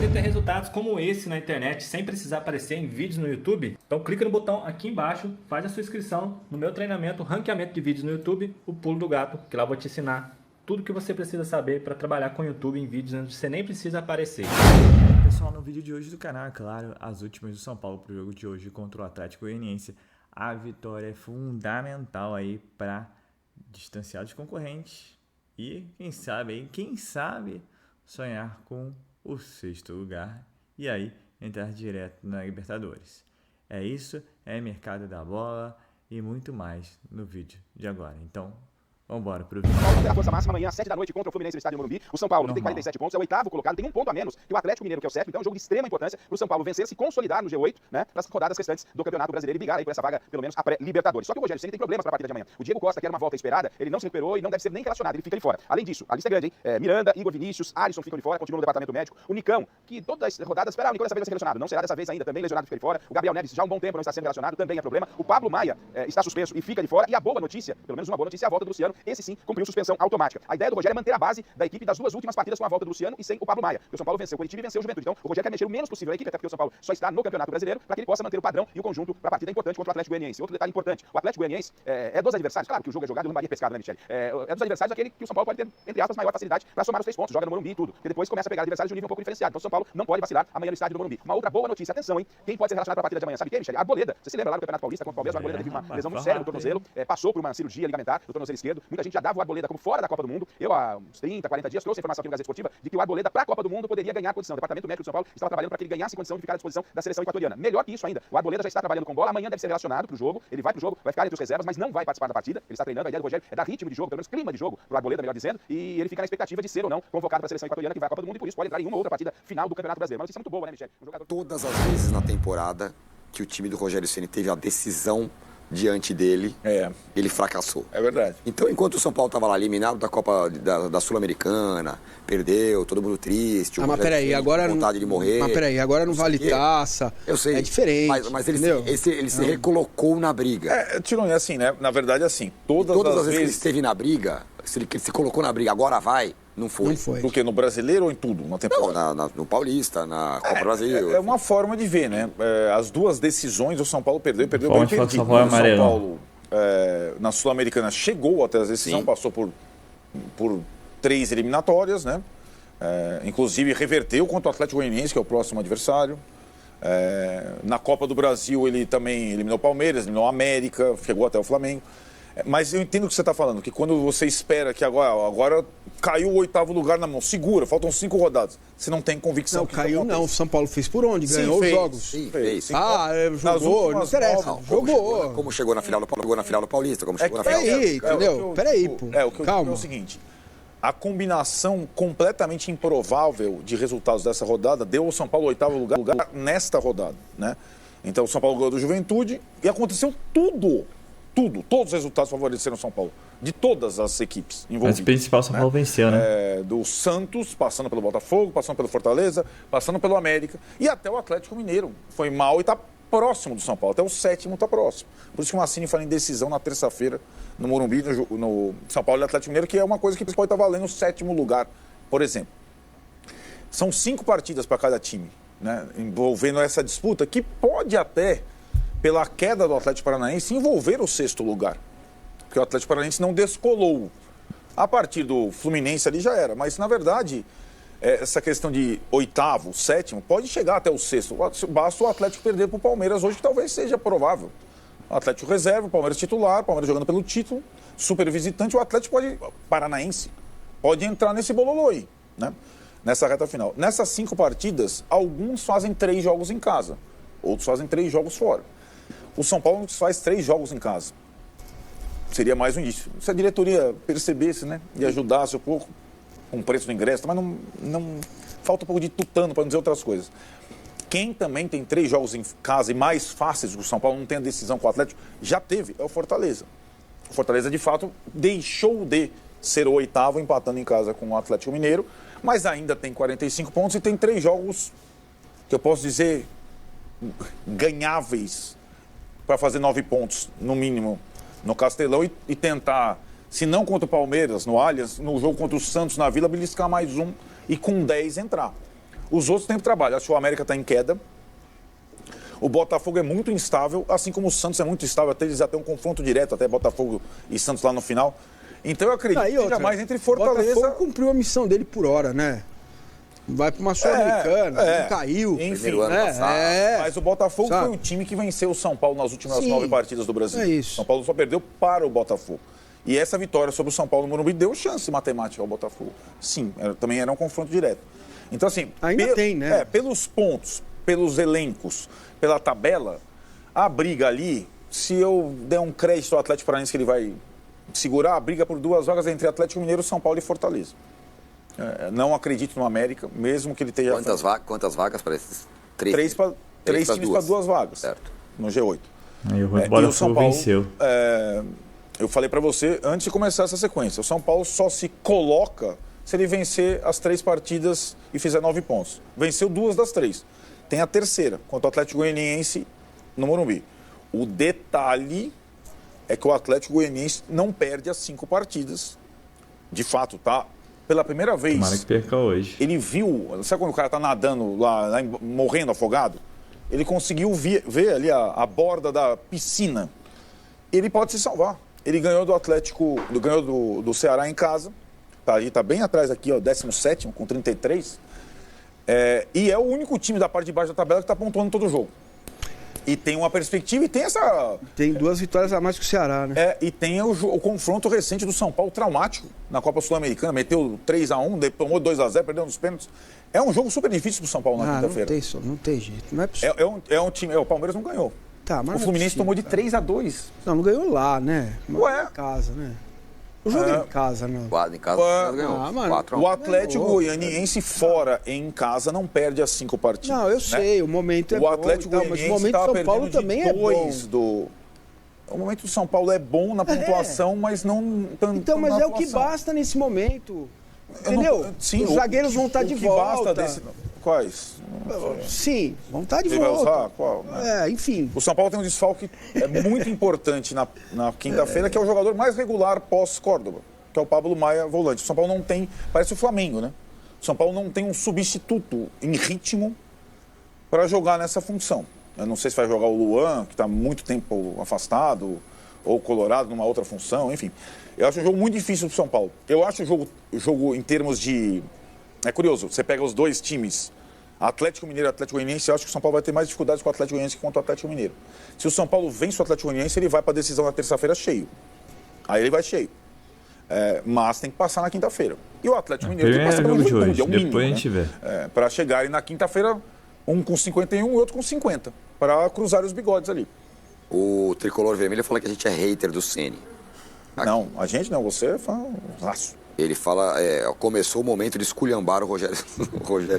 querer ter resultados como esse na internet sem precisar aparecer em vídeos no YouTube? Então clica no botão aqui embaixo, faz a sua inscrição no meu treinamento Ranqueamento de Vídeos no YouTube, o Pulo do Gato, que lá eu vou te ensinar tudo que você precisa saber para trabalhar com o YouTube em vídeos onde você nem precisa aparecer. Pessoal, no vídeo de hoje do canal, é claro, as últimas do São Paulo para o jogo de hoje contra o Atlético Goianiense. A vitória é fundamental aí para distanciar dos concorrentes e quem sabe sonhar com o sexto lugar e aí entrar direto na Libertadores. É isso, é mercado da bola e muito mais no vídeo de agora. Então, vamos embora pro vídeo. São Paulo tem a força máxima amanhã às 7 da noite contra o Fluminense no estádio Morumbi. O São Paulo, que tem 47 pontos, é o oitavo colocado, tem um ponto a menos que o Atlético Mineiro, que é o sétimo. Então é um jogo de extrema importância para o São Paulo vencer, se consolidar no G8, né, para as rodadas restantes do Campeonato Brasileiro e brigar aí por essa vaga, pelo menos a pré-Libertadores. Só que o Rogério Ceni tem problemas para a partida de amanhã. O Diego Costa, que era uma volta esperada, ele não se recuperou e não deve ser nem relacionado, ele fica ali fora. Além disso, a lista é grande, hein? Miranda, Igor Vinícius, Alisson ficam ali fora, continua no departamento médico. O Nicão, que todas as rodadas, o Nicão dessa vez vai ser relacionado, não será dessa vez ainda, também lesionado, fica ali fora. O Gabriel Neves já há um bom tempo não está sendo relacionado, também é problema. O Pablo Maia está suspenso e fica ali fora. E a boa notícia, pelo menos uma boa notícia, é a volta do Luciano. Esse sim cumpriu suspensão automática. A ideia do Rogério é manter a base da equipe das duas últimas partidas com a volta do Luciano e sem o Pablo Maia. Porque o São Paulo venceu o Coritiba e venceu o Juventude. Então, o Rogério quer mexer o menos possível a equipe, até porque o São Paulo só está no Campeonato Brasileiro, para que ele possa manter o padrão e o conjunto para a partida importante contra o Atlético Goianiense. Outro detalhe importante, o Atlético Goianiense é dos adversários, claro que o jogo é jogado e o Lambaria é pescado, né, Michele? É dos adversários aquele que o São Paulo pode ter, entre aspas, maior facilidade para somar os 3 pontos, joga no Morumbi e tudo. Porque depois começa a pegar adversários de um nível um pouco diferenciado. Então o São Paulo não pode vacilar amanhã no estádio do Morumbi. Uma outra boa notícia, atenção, hein? Quem pode ser relacionado para a partida de amanhã? Sabe quem, Michele? A Arboleda. Você se lembra lá no Campeonato Paulista, contra o Palmeiras, o Arboleda teve uma lesão muito séria no tornozelo, passou por uma cirurgia ligamentar no tornozelo esquerdo. Muita gente já dava o Arboleda como fora da Copa do Mundo. Eu, há uns 30, 40 dias, trouxe a informação aqui no Gazeta Esportiva de que o Arboleda, para a Copa do Mundo, poderia ganhar condição. O Departamento Médico do São Paulo estava trabalhando para que ele ganhasse condição de ficar à disposição da seleção equatoriana. Melhor que isso ainda, o Arboleda já está trabalhando com bola, amanhã deve ser relacionado para o jogo, ele vai para o jogo, vai ficar entre os reservas, mas não vai participar da partida. Ele está treinando, a ideia do Rogério é dar ritmo de jogo, pelo menos clima de jogo para o Arboleda, melhor dizendo, e ele fica na expectativa de ser ou não convocado para a seleção equatoriana que vai à Copa do Mundo e por isso pode entrar em uma ou outra partida final do Campeonato Brasileiro. Uma notícia muito boa, né, Michele? Todas as vezes na temporada que o time do Rogério Ceni teve a decisão diante dele, ele fracassou. É verdade. Então, enquanto o São Paulo estava lá eliminado da Copa da Sul-Americana, perdeu, todo mundo triste, mas peraí, agora vontade de morrer. Mas peraí, agora não vale taça. Eu sei. É diferente. Mas ele se recolocou na briga. Tirou assim, né? Na verdade, assim, todas as vezes que ele esteve na briga, ele se colocou na briga, agora vai, não foi. Não foi. Do que? No Brasileiro ou em tudo? Na temporada? Não, no Paulista, na Copa Brasil. É uma forma de ver, né? As duas decisões o São Paulo perdeu bem perdido. São Paulo é amarelo. São Paulo, na Sul-Americana, chegou até a decisão, Sim. passou por 3 eliminatórias, né? Inclusive reverteu contra o Atlético Goianiense, que é o próximo adversário. Na Copa do Brasil ele também eliminou o Palmeiras, eliminou o América, chegou até o Flamengo. Mas eu entendo o que você está falando, que quando você espera que agora caiu o 8º lugar na mão, segura, faltam 5 rodadas. Você não tem convicção. Não, caiu não. O São Paulo fez por onde? Sim, Ganhou fez. os jogos. Sim, fez. Jogou, não interessa. Não, jogou. Como chegou na final do Paulista, como chegou na final. Peraí, entendeu? Peraí, pô. Calma. É o seguinte, a combinação completamente improvável de resultados dessa rodada deu ao São Paulo o 8º lugar nesta rodada, né? Então o São Paulo ganhou do Juventude e aconteceu tudo, todos os resultados favoreceram o São Paulo, de todas as equipes envolvidas. Mas o principal São Paulo venceu, né? Do Santos, passando pelo Botafogo, passando pelo Fortaleza, passando pelo América e até o Atlético Mineiro. Foi mal e está próximo do São Paulo, até o 7º está próximo. Por isso que o Massini fala em decisão na terça-feira no Morumbi, no São Paulo e Atlético Mineiro, que é uma coisa que pode estar valendo o 7º lugar, por exemplo. São 5 partidas para cada time, né, envolvendo essa disputa, que pode até, pela queda do Atlético Paranaense, envolver o 6º lugar. Porque o Atlético Paranaense não descolou. A partir do Fluminense ali já era. Mas, na verdade, essa questão de 8º, 7º, pode chegar até o 6º. Basta o Atlético perder para o Palmeiras hoje, que talvez seja provável. O Atlético reserva, o Palmeiras titular, o Palmeiras jogando pelo título, super visitante. O Atlético Paranaense pode entrar nesse bololô aí, né? Nessa reta final. Nessas 5 partidas, alguns fazem 3 jogos em casa, outros fazem 3 jogos fora. O São Paulo faz 3 jogos em casa. Seria mais um indício. Se a diretoria percebesse, né, e ajudasse um pouco com o preço do ingresso, mas não falta um pouco de tutano para não dizer outras coisas. Quem também tem 3 jogos em casa e mais fáceis do que o São Paulo, não tem a decisão com o Atlético, já teve, é o Fortaleza. O Fortaleza, de fato, deixou de ser o 8º, empatando em casa com o Atlético Mineiro, mas ainda tem 45 pontos e tem 3 jogos que eu posso dizer ganháveis para fazer 9 pontos, no mínimo, no Castelão e tentar, se não contra o Palmeiras, no Allianz, no jogo contra o Santos na Vila, beliscar mais um e com 10 entrar. Os outros têm trabalho. Acho que o América está em queda. O Botafogo é muito instável, assim como o Santos é muito instável. Até eles já têm um confronto direto, até Botafogo e Santos lá no final. Então eu acredito que seja mais entre Fortaleza... O Botafogo cumpriu a missão dele por hora, né? Vai para uma Sul-Americana, não caiu. Enfim, Mas o Botafogo foi um time que venceu o São Paulo nas últimas 9 partidas do Brasil. É isso. São Paulo só perdeu para o Botafogo. E essa vitória sobre o São Paulo no Morumbi deu chance matemática ao Botafogo. Sim, também era um confronto direto. Então, assim... Ainda tem, né? Pelos pontos, pelos elencos, pela tabela, a briga ali, se eu der um crédito ao Atlético Paranaense que ele vai segurar, a briga por 2 vagas entre Atlético Mineiro, São Paulo e Fortaleza. Não acredito no América, mesmo que ele tenha... Quantas vagas para esses 3 times para 2 vagas. Certo. No G8. Aí o Botafogo São Paulo venceu. Eu falei para você antes de começar essa sequência. O São Paulo só se coloca se ele vencer as 3 partidas e fizer 9 pontos. Venceu 2 das 3. Tem a terceira, contra o Atlético Goianiense no Morumbi. O detalhe é que o Atlético Goianiense não perde as 5 partidas. De fato, tá? Pela primeira vez... Tomara que perca hoje. Ele viu... Sabe quando o cara tá nadando lá morrendo afogado? Ele conseguiu ver ali a borda da piscina. Ele pode se salvar. Ele ganhou do Atlético... Ganhou do Ceará em casa. Tá bem atrás aqui, ó, 17º, com 33. E é o único time da parte de baixo da tabela que está pontuando todo o jogo. E tem uma perspectiva e tem essa... Tem 2 vitórias a mais que o Ceará, né? E tem o confronto recente do São Paulo, traumático, na Copa Sul-Americana. Meteu 3-1, tomou 2-0, perdeu nos pênaltis. É um jogo super difícil pro São Paulo na quinta-feira. Não tem jeito. Não é possível. É um time... O Palmeiras não ganhou. Tá, mas o Fluminense tomou de 3-2. Não ganhou lá, né? Ué? Em casa, né? O jogo é em casa, não. Em casa ganhou. O Atlético Goianiense fora em casa não perde as 5 partidas. Não, eu sei, o momento é bom. O Atlético Goianiense mas o momento do São Paulo também é bom. O momento do São Paulo é bom na pontuação, mas não tanto. Então, mas é o que basta nesse momento. Entendeu? Sim, os zagueiros vão estar de volta. Quais? Sim, vão estar de volta. Enfim. O São Paulo tem um desfalque muito importante na quinta-feira, que é o jogador mais regular pós-Córdoba, que é o Pablo Maia, volante. O São Paulo não tem, parece o Flamengo, né? O São Paulo não tem um substituto em ritmo para jogar nessa função. Eu não sei se vai jogar o Luan, que está muito tempo afastado, ou o Colorado numa outra função, enfim. Eu acho um jogo muito difícil para o São Paulo. Eu acho o jogo em termos de... É curioso, você pega os 2 times, Atlético Mineiro e Atlético Goianiense, eu acho que o São Paulo vai ter mais dificuldades com o Atlético Goianiense que contra o Atlético Mineiro. Se o São Paulo vence o Atlético Goianiense, ele vai para a decisão na terça-feira cheio. Aí ele vai cheio. Mas tem que passar na quinta-feira. E o Atlético Mineiro tem que passar pelo Juventude, é o mínimo, depois a gente vê. Para chegarem na quinta-feira, um com 51 e outro com 50, para cruzar os bigodes ali. O Tricolor Vermelho fala que a gente é hater do Ceni. Não, a gente não, você é fã laço. Ele fala, começou o momento de esculhambar o Rogério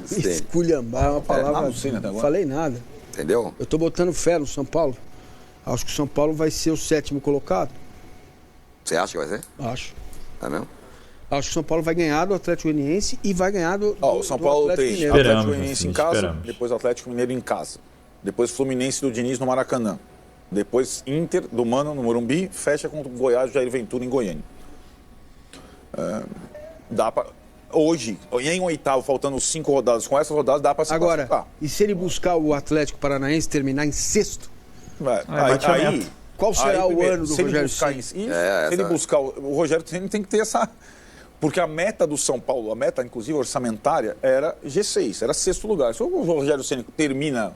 Ceni. Esculhambar é uma palavra... Não falei nada. Entendeu? Eu tô botando fé no São Paulo. Acho que o São Paulo vai ser o 7º colocado. Você acha que vai ser? Acho. É mesmo? Acho que o São Paulo vai ganhar do Atlético Goianiense e vai ganhar do o São Paulo Atlético tem Mineiro. Atlético Goianiense em casa, depois Atlético Mineiro em casa. Depois Fluminense do Diniz no Maracanã. Depois Inter do Mano no Morumbi, fecha contra o Goiás, Jair Ventura em Goiânia. Dá pra... Hoje, em oitavo, faltando 5 rodadas, com essas rodadas dá para se classificar. Agora, e se ele buscar o Atlético Paranaense terminar em 6º? Aí, qual será o ano do Rogério Ceni? Se ele buscar o Rogério Ceni tem que ter essa... Porque a meta do São Paulo, a meta inclusive orçamentária, era G6, era 6º lugar. Se o Rogério Ceni termina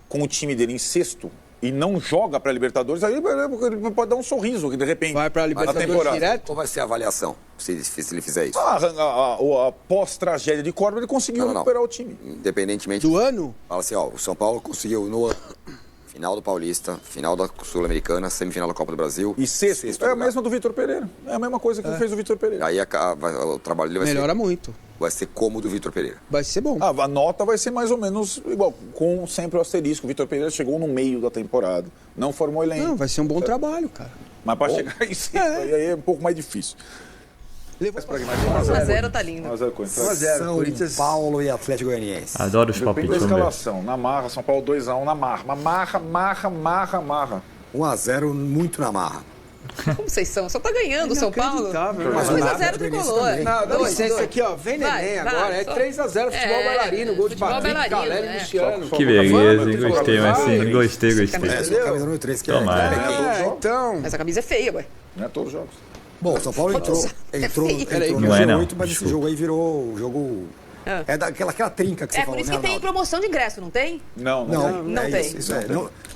com o time dele em 6º e não joga para a Libertadores, aí ele pode dar um sorriso, que de repente... Vai para a Libertadores direto? Qual vai ser a avaliação, se ele fizer isso? A pós-tragédia de Córdoba, ele conseguiu recuperar o time. Independentemente... Do ano? Fala assim, o São Paulo conseguiu no ano... Final do Paulista, final da Sul-Americana, semifinal da Copa do Brasil. E 6º. É a mesma do Vitor Pereira. É a mesma coisa que fez o Vitor Pereira. Aí o trabalho dele vai melhora muito. Vai ser como o do Vitor Pereira. Vai ser bom. A nota vai ser mais ou menos igual, com sempre o asterisco. O Vitor Pereira chegou no meio da temporada. Não formou elenco. Não, vai ser um bom trabalho, cara. Mas para chegar em 6, aí é um pouco mais difícil. 1x0 tá lindo. 1x0. São Paulo e Atlético Goianiense. Adoro os Depende palpites. da escalação. Na marra, São Paulo 2x1 na marra. Marra. 1x0 muito na marra. Como vocês são? Só tá ganhando o São Paulo. Mas 2x0 tricolor. Não, dá licença aqui, ó. Vem neném agora. É 3x0, futebol bailarino, gol de Patrick, Caleri e Luciano. Que beleza, hein? Gostei, Marcinho. Gostei. Camisa número 3 que Tomara. Então... Mas a camisa é feia, ué. Não é todos os jogos. Bom, o São Paulo entrou no Não é, não. G8, mas esse jogo aí virou o jogo... É daquela trinca que você É falou, por isso né, que tem Arnaldo? promoção de ingresso, não tem? Não tem. Isso é.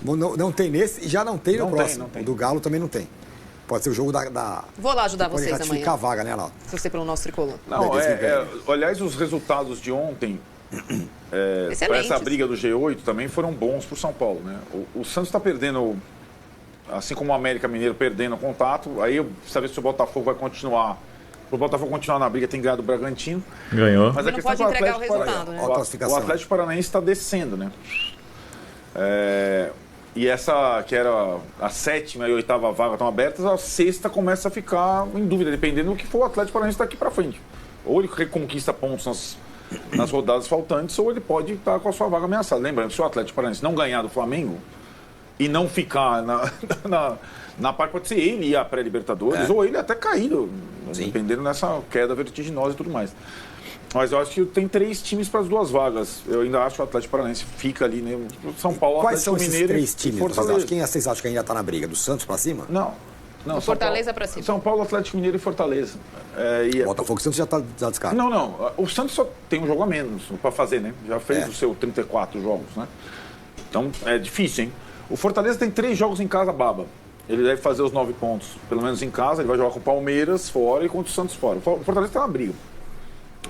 Não tem nesse e já não tem no Não tem, próximo. não tem. O do Galo também não tem. Pode ser o jogo da Vou lá ajudar pode vocês ratificar amanhã. a vaga, né, Arnaldo? Se você pelo nosso tricolor. Não, aliás, os resultados de ontem, para Excelentes. essa briga do G8, também foram bons para o São Paulo, né? O Santos está perdendo, assim como o América Mineiro perdendo contato, aí precisa ver se o Botafogo vai continuar. Para o Botafogo continuar na briga, tem ganhado o Bragantino. Ganhou. Mas a Não questão pode é que entregar o resultado, né? O Atlético Paranaense está descendo, né? E essa, que era a 7ª e 8ª vaga estão abertas, a 6ª começa a ficar em dúvida, dependendo do que for o Atlético Paranaense daqui para frente. Ou ele reconquista pontos nas rodadas faltantes, ou ele pode estar com a sua vaga ameaçada. Lembrando, se o Atlético Paranaense não ganhar do Flamengo e não ficar na parte, pode ser ele ir à pré-Libertadores, ou ele até caído, dependendo dessa queda vertiginosa e tudo mais. Mas eu acho que tem 3 times para as 2 vagas. Eu ainda acho que o Atlético Paranaense fica ali, né? São Paulo, Quais Atlético são esses Mineiro 3 times? Quem vocês acham que ainda está na briga? Do Santos para cima? Não. Do Fortaleza para cima. São Paulo, Atlético Mineiro e Fortaleza. O Botafogo e Santos já está descartado. Não. O Santos só tem um jogo a menos para fazer, né? Já fez os seus 34 jogos, né? Então é difícil, hein? O Fortaleza tem 3 jogos em casa, baba. Ele deve fazer os 9 pontos, pelo menos em casa. Ele vai jogar com o Palmeiras fora e contra o Santos fora. O Fortaleza está na briga,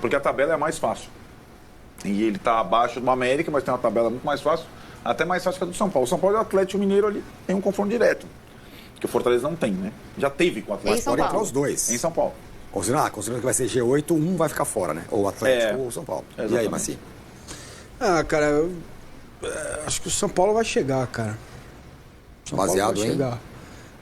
porque a tabela é a mais fácil. E ele está abaixo do América, mas tem uma tabela muito mais fácil, até mais fácil que a do São Paulo. O São Paulo e o Atlético Mineiro ali tem um confronto direto, que o Fortaleza não tem, né? Já teve com o Atlético. São Pode Paulo. entrar os dois. Em São Paulo. Considerando que vai ser G8, um vai ficar fora, né? Ou o Atlético ou o São Paulo. Exatamente. E aí, Marcinho? Cara, eu acho que o São Paulo vai chegar, cara. São Paulo Baseado vai em? chegar.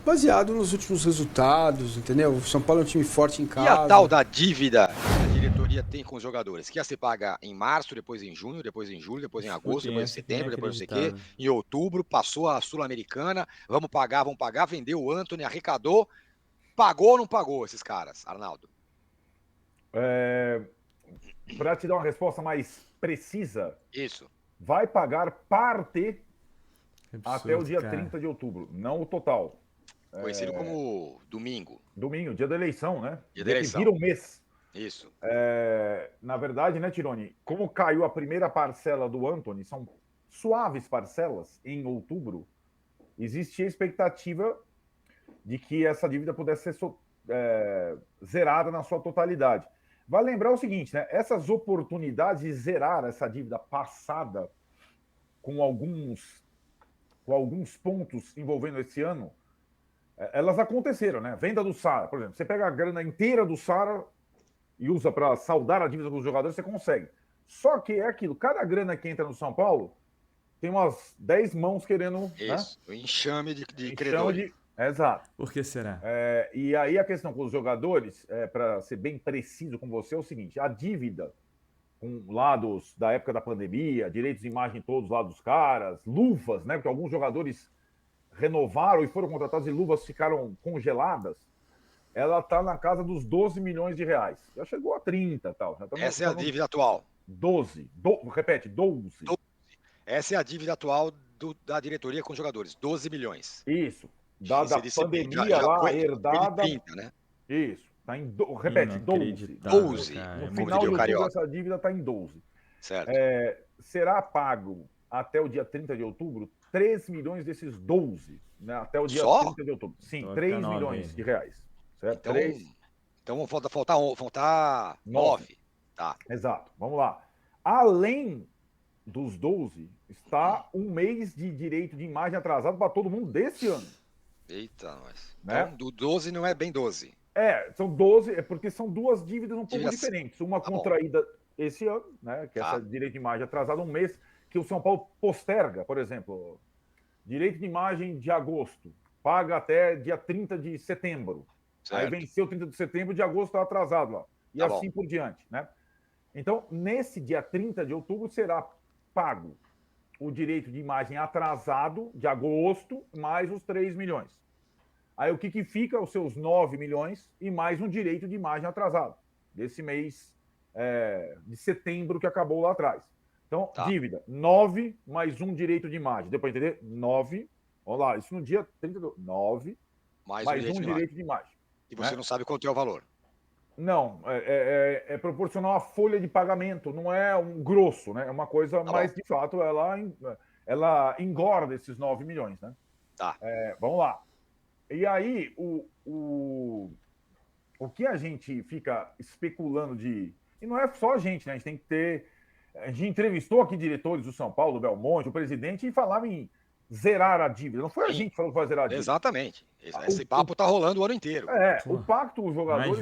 Baseado nos últimos resultados, entendeu? O São Paulo é um time forte em E casa. a tal da dívida que a diretoria tem com os jogadores? Que ia ser paga em março, depois em junho, depois em julho, depois em agosto, depois em setembro, depois não sei o quê. Em outubro, passou a Sul-Americana. Vamos pagar, vendeu o Antony, arrecadou. Pagou ou não pagou esses caras, Arnaldo? Para te dar uma resposta mais precisa, Isso. vai pagar parte Absurdo, até o dia cara. 30 de outubro, não o total. Conhecido como domingo. Domingo, dia da eleição, né? Dia da eleição. Que vira um mês. Isso. Na verdade, né, Tironi? Como caiu a primeira parcela do Antony, são suaves parcelas em outubro, existia a expectativa de que essa dívida pudesse ser zerada na sua totalidade. Vale lembrar o seguinte, né? Essas oportunidades de zerar essa dívida passada com alguns pontos envolvendo esse ano, elas aconteceram, né? Venda do Sara, por exemplo. Você pega a grana inteira do Sara e usa para saldar a dívida com os jogadores, você consegue. Só que é aquilo, cada grana que entra no São Paulo tem umas 10 mãos querendo... Isso, né? o enxame de Enxame credores. Exato. Por que será? E aí a questão com os jogadores, para ser bem preciso com você, é o seguinte: a dívida com lados da época da pandemia, direitos de imagem todos lá dos caras, luvas, né? Porque alguns jogadores renovaram e foram contratados e luvas ficaram congeladas. Ela está na casa dos 12 milhões de reais. Já chegou a 30 e tal. Essa é a dívida atual. 12. Repete, 12. Essa é a dívida atual da diretoria com os jogadores. 12 milhões. Isso. Da pandemia já lá, foi herdada. 30, né? Isso. Tá em repete, 12. 12. No final de outubro, essa dívida está em 12. Certo. Será pago até o dia 30 de outubro 3 milhões desses 12. Né? Até o dia 30 de outubro. Sim, Então 3 milhões de reais. Certo? Então vão faltar 9. Tá. Exato. Vamos lá. Além dos 12, está um mês de direito de imagem atrasado para todo mundo desse ano. Eita, nós. Né? Então, do 12 não é bem 12. São 12, porque são duas dívidas um pouco Dívidas... diferentes. Uma contraída esse ano, né? Que é essa direito de imagem atrasada, um mês que o São Paulo posterga, por exemplo, direito de imagem de agosto, paga até dia 30 de setembro. Certo. Aí venceu 30 de setembro, de agosto está atrasado lá. E assim por diante, né? Então, nesse dia 30 de outubro, será pago o direito de imagem atrasado de agosto, mais os 3 milhões. Aí o que fica? Os seus 9 milhões e mais um direito de imagem atrasado, desse mês de setembro que acabou lá atrás. Então, dívida, 9 mais um direito de imagem. Deu para entender? 9. Vamos lá, isso no dia 32. 9 mais um direito de imagem. E você não sabe quanto é o valor? Não, é proporcional à folha de pagamento, não é um grosso, né? É uma coisa, mas de fato ela engorda esses 9 milhões, né? Vamos lá. E aí, o que a gente fica especulando de... E não é só a gente, né? A gente tem que ter... A gente entrevistou aqui diretores do São Paulo, do Belmonte, o presidente, e falava em zerar a dívida. Não foi a gente que falou que vai zerar a dívida. Exatamente. Esse papo tá rolando o ano inteiro. O pacto dos jogadores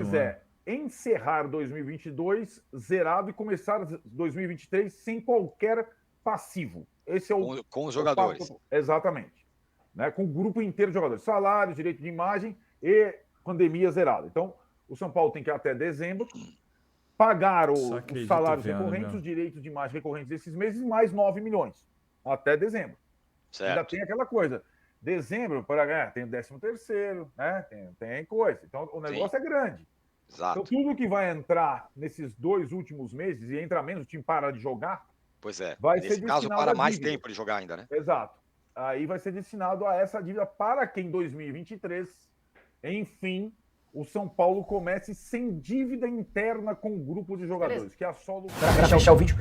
encerrar 2022 zerado e começar 2023 sem qualquer passivo. Esse é com os jogadores. Exatamente. Né? Com o grupo inteiro de jogadores. Salário, direito de imagem e pandemia zerada. Então, o São Paulo tem que ir até dezembro pagar os salários recorrentes, os direitos de imagem recorrentes desses meses, mais 9 milhões. Até dezembro. Certo. Ainda tem aquela coisa. Dezembro, tem o 13º, né? Tem coisa. Então, o negócio é grande. Exato. Então, tudo que vai entrar nesses 2 últimos meses, e entra menos, o time para de jogar. Pois é. Vai Nesse ser caso, para mais tempo de jogar ainda, né? Exato. Aí vai ser destinado a essa dívida para que em 2023, enfim, o São Paulo comece sem dívida interna com o grupo de jogadores, que é a solo... Para fechar o vídeo,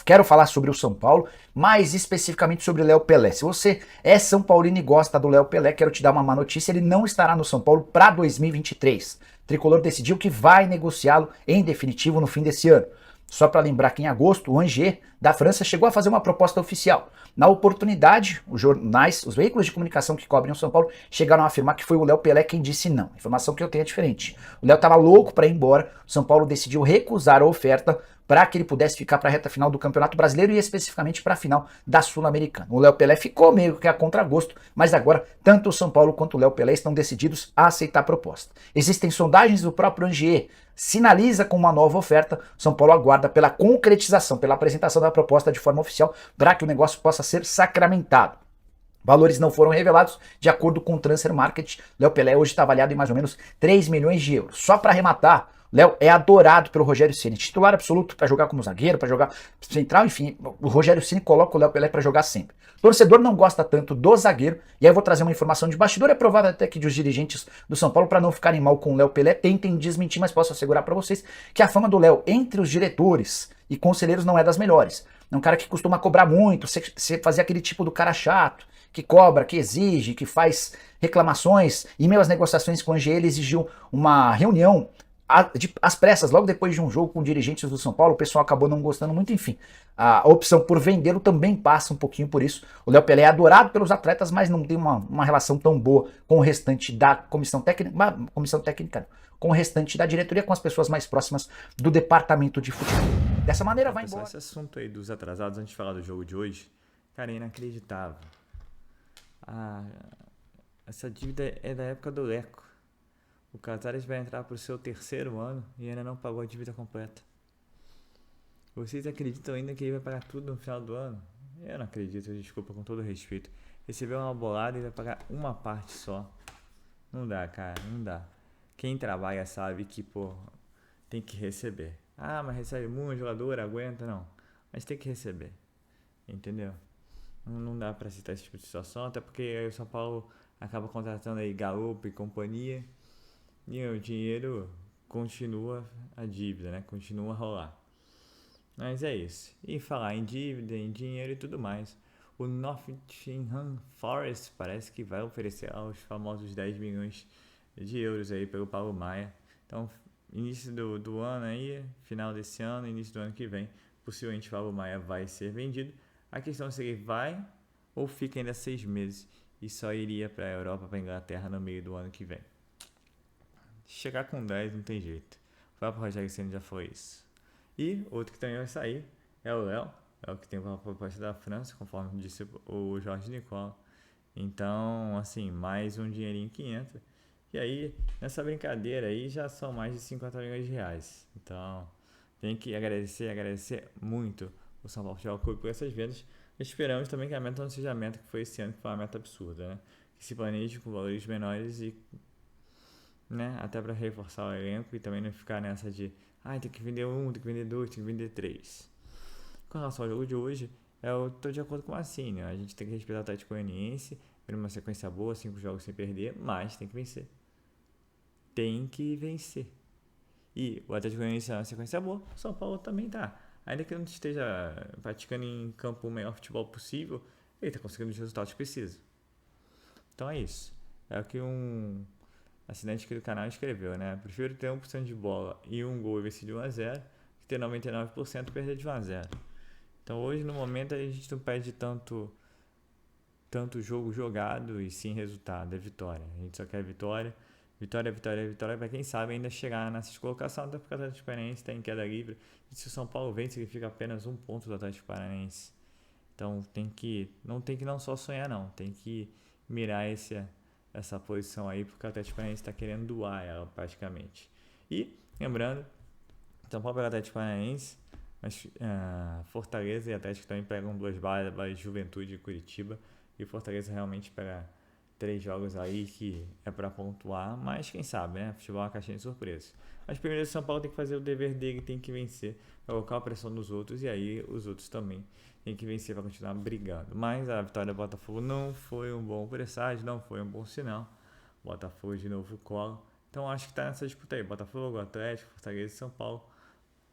quero falar sobre o São Paulo, mais especificamente sobre o Léo Pelé. Se você é São Paulino e gosta do Léo Pelé, quero te dar uma má notícia, ele não estará no São Paulo para 2023. O Tricolor decidiu que vai negociá-lo em definitivo no fim desse ano. Só para lembrar que em agosto, o Angers, da França, chegou a fazer uma proposta oficial. Na oportunidade, os jornais, os veículos de comunicação que cobrem o São Paulo chegaram a afirmar que foi o Léo Pelé quem disse não. A informação que eu tenho é diferente. O Léo estava louco para ir embora, o São Paulo decidiu recusar a oferta para que ele pudesse ficar para a reta final do Campeonato Brasileiro e especificamente para a final da Sul-Americana. O Léo Pelé ficou meio que a contragosto, mas agora tanto o São Paulo quanto o Léo Pelé estão decididos a aceitar a proposta. Existem sondagens do próprio Angers, sinaliza com uma nova oferta, São Paulo aguarda pela concretização, pela apresentação da proposta de forma oficial para que o negócio possa ser sacramentado. Valores não foram revelados, de acordo com o Transfer Market, Léo Pelé hoje está avaliado em mais ou menos 3 milhões de euros. Só para arrematar, Léo é adorado pelo Rogério Ceni, titular absoluto para jogar como zagueiro, para jogar central, enfim, o Rogério Ceni coloca o Léo Pelé para jogar sempre. O torcedor não gosta tanto do zagueiro, e aí eu vou trazer uma informação de bastidor, é provável até que os dirigentes do São Paulo, para não ficarem mal com o Léo Pelé, tentem desmentir, mas posso assegurar para vocês que a fama do Léo entre os diretores e conselheiros não é das melhores. É um cara que costuma cobrar muito, você fazer aquele tipo do cara chato, que cobra, que exige, que faz reclamações. Em meio às negociações com o Angers, ele exigiu uma reunião às pressas, logo depois de um jogo com dirigentes do São Paulo, o pessoal acabou não gostando muito, enfim. A opção por vendê-lo também passa um pouquinho por isso. O Léo Pelé é adorado pelos atletas, mas não tem uma relação tão boa com o restante da comissão técnica, com o restante da diretoria, com as pessoas mais próximas do departamento de futebol. Dessa maneira vai embora. Esse assunto aí dos atrasados, antes de falar do jogo de hoje, cara, é inacreditável. Essa dívida é da época do Leco. O Casares vai entrar para o seu 3º ano e ainda não pagou a dívida completa. Vocês acreditam ainda que ele vai pagar tudo no final do ano? Eu não acredito, desculpa, com todo respeito. Recebeu uma bolada e vai pagar uma parte só. Não dá, cara, não dá. Quem trabalha sabe que, tem que receber. Mas recebe muito, jogador, aguenta, não. Mas tem que receber, entendeu? Não dá para citar esse tipo de situação, até porque aí o São Paulo acaba contratando aí Galupo e companhia. E o dinheiro continua a dívida, né? Continua a rolar. Mas é isso. E falar em dívida, em dinheiro e tudo mais. O Nottingham Forest parece que vai oferecer os famosos 10 milhões de euros aí pelo Paulo Maia. Então, início do ano aí, final desse ano, início do ano que vem, possivelmente o Paulo Maia vai ser vendido. A questão é se ele vai ou fica ainda 6 meses e só iria para a Europa, para a Inglaterra no meio do ano que vem. Chegar com 10 não tem jeito. O próprio Rogério Ceni já foi isso. E outro que também vai sair é o Léo. É o que tem uma proposta da França, conforme disse o Jorge Nicola. Então, assim, mais um dinheirinho que entra. E aí, nessa brincadeira aí, já são mais de 50 milhões de reais. Então, tem que agradecer muito o São Paulo Futebol Clube por essas vendas. Esperamos também que a meta não seja a meta que foi esse ano, que foi uma meta absurda, né? que se planeje com valores menores e, né, até para reforçar o elenco e também não ficar nessa de tem que vender 1, tem que vender 2, tem que vender 3. Com relação ao jogo de hoje, eu tô de acordo com a Cine. A gente tem que respeitar o Atlético Goianiense, ter uma sequência boa, 5 jogos sem perder, mas tem que vencer. Tem que vencer. E o Atlético Goianiense é uma sequência boa, o São Paulo também tá. Ainda que não esteja praticando em campo o melhor futebol possível, ele tá conseguindo os resultados que precisa. Então é isso. É o que um assinante aqui do canal escreveu, né? Prefiro ter 1% de bola e um gol e vencer de 1-0 que ter 99% e perder de 1-0. Então hoje, no momento, a gente não pede tanto jogo jogado e sim resultado, é vitória. A gente só quer vitória, vitória, vitória, vitória, para quem sabe ainda chegar nessa colocação, até porque o Atlético Paranaense está em queda livre. E se o São Paulo vence, significa apenas 1 ponto do Atlético Paranaense. Então não tem que não só sonhar não, tem que mirar essa posição aí, porque o Atlético Paranaense está querendo doar ela praticamente. E, lembrando, São Paulo pega o Atlético Paranaense, mas Fortaleza e Atlético também pegam 2 balas, Juventude e Curitiba, e Fortaleza realmente pega 3 jogos aí que é para pontuar, mas quem sabe, né? Futebol é uma caixinha de surpresas. Mas primeiro o São Paulo tem que fazer o dever dele, tem que vencer, colocar a pressão nos outros, e aí os outros também tem que vencer para continuar brigando. Mas a vitória do Botafogo não foi um bom presságio, não foi um bom sinal. Botafogo de novo cola. Então acho que tá nessa disputa aí. Botafogo, Atlético, Fortaleza e São Paulo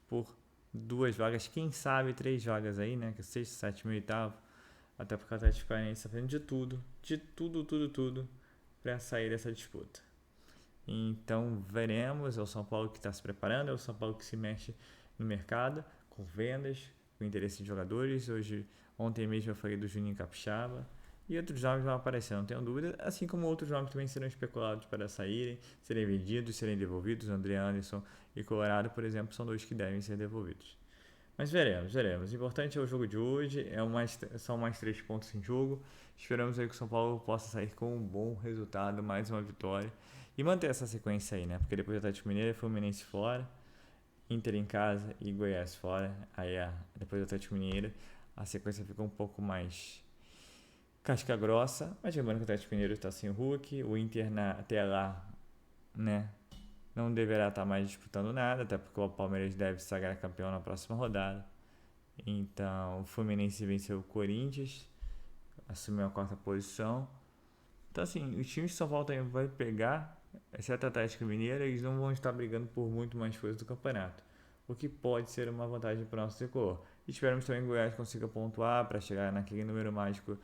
por 2 vagas, quem sabe 3 vagas aí, né? Que é 6º, 7º e 8º. Até porque o Atlético Paranaense está fazendo de tudo para sair dessa disputa. Então veremos, é o São Paulo que está se preparando, é o São Paulo que se mexe no mercado, com vendas, com interesse de jogadores. Ontem mesmo eu falei do Juninho Capixaba, e outros nomes vão aparecer, não tenho dúvida, assim como outros nomes também serão especulados para saírem, serem vendidos, serem devolvidos. André Anderson e Colorado, por exemplo, são 2 que devem ser devolvidos. Mas veremos. O importante é o jogo de hoje, são mais 3 pontos em jogo. Esperamos aí que o São Paulo possa sair com um bom resultado, mais uma vitória, e manter essa sequência aí, né? Porque depois do Atlético Mineiro, Fluminense fora, Inter em casa e Goiás fora. Aí depois do Atlético Mineiro, a sequência fica um pouco mais casca grossa, mas lembrando que o Atlético Mineiro está sem o Hulk, o Inter até lá, né? Não deverá estar mais disputando nada, até porque o Palmeiras deve se sagrar campeão na próxima rodada. Então, o Fluminense venceu o Corinthians, assumiu a 4ª posição. Então, assim, os times de São Paulo também vai pegar, exceto o Atlético Mineiro, eles não vão estar brigando por muito mais coisas do campeonato, o que pode ser uma vantagem para o nosso tricolor. Esperamos também que o Goiás consiga pontuar para chegar naquele número mágico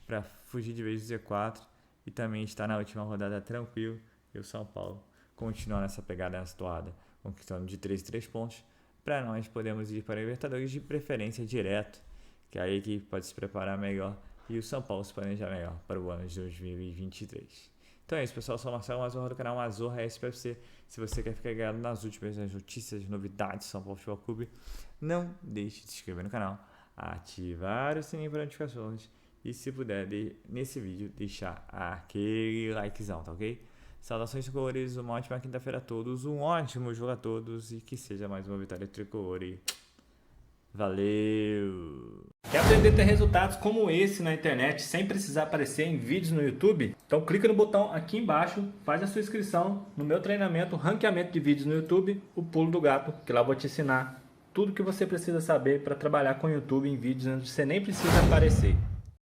para fugir de vez do Z4 e também estar na última rodada tranquilo, e o São Paulo continuar nessa pegada, nessa toada, conquistando de 3 pontos, para nós podermos ir para a Libertadores de preferência direto, que a equipe pode se preparar melhor e o São Paulo se planejar melhor para o ano de 2023. Então é isso, pessoal. Sou o Marcelo Mazorra do canal Mazorra SPFC. Se você quer ficar ligado nas últimas notícias, novidades do São Paulo Futebol Clube, não deixe de se inscrever no canal, ativar o sininho para notificações e, se puder, nesse vídeo, deixar aquele likezão, tá ok? Saudações tricolores, uma ótima quinta-feira a todos, um ótimo jogo a todos e que seja mais uma vitória tricolor. E valeu! Quer aprender a ter resultados como esse na internet sem precisar aparecer em vídeos no YouTube? Então clica no botão aqui embaixo, faz a sua inscrição no meu treinamento Ranqueamento de Vídeos no YouTube, o Pulo do Gato, que lá eu vou te ensinar tudo que você precisa saber para trabalhar com o YouTube em vídeos onde você nem precisa aparecer.